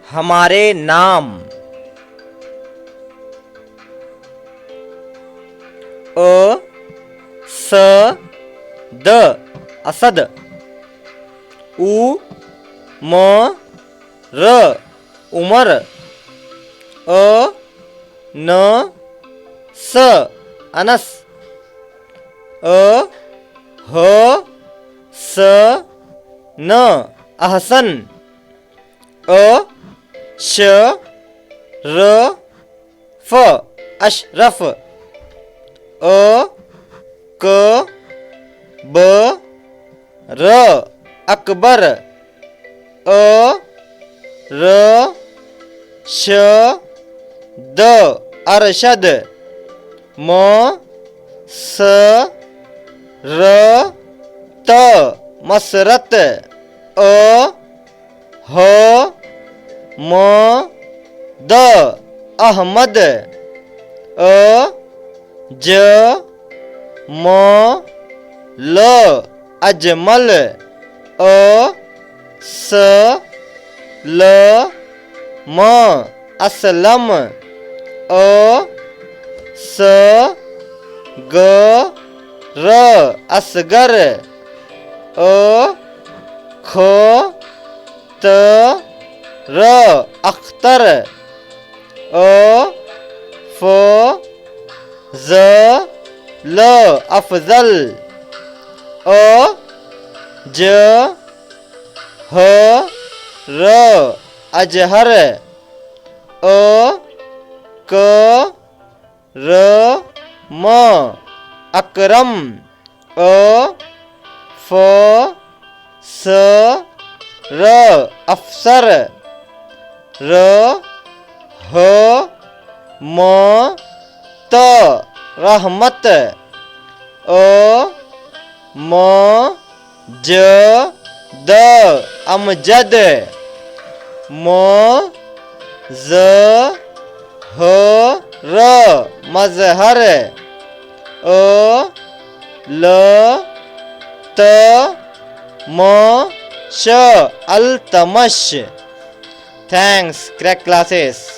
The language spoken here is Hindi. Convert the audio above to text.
हमारे नाम। अ स द असद। उ म र उमर। अ न स अनस। अ ह स न अहसन। अ श र फ अशरफ। अ क ब र अकबर। अ र श द अरशद। म स र त मसरत। अ ह म द अहमद। अ ज म ल अजमल। अ स ल म असलम। अ स ग र असगर। अ ख त र अख्तर। अ फ ज ल अफजल। अ ज ह र अजहर। अ क र म अकरम। अ फ स र अफसर। र ह म त रहमत। अ म ज द अमजद। म ज ह र मजहर। अ ल त म श अल्तमश। Thanks crack classes.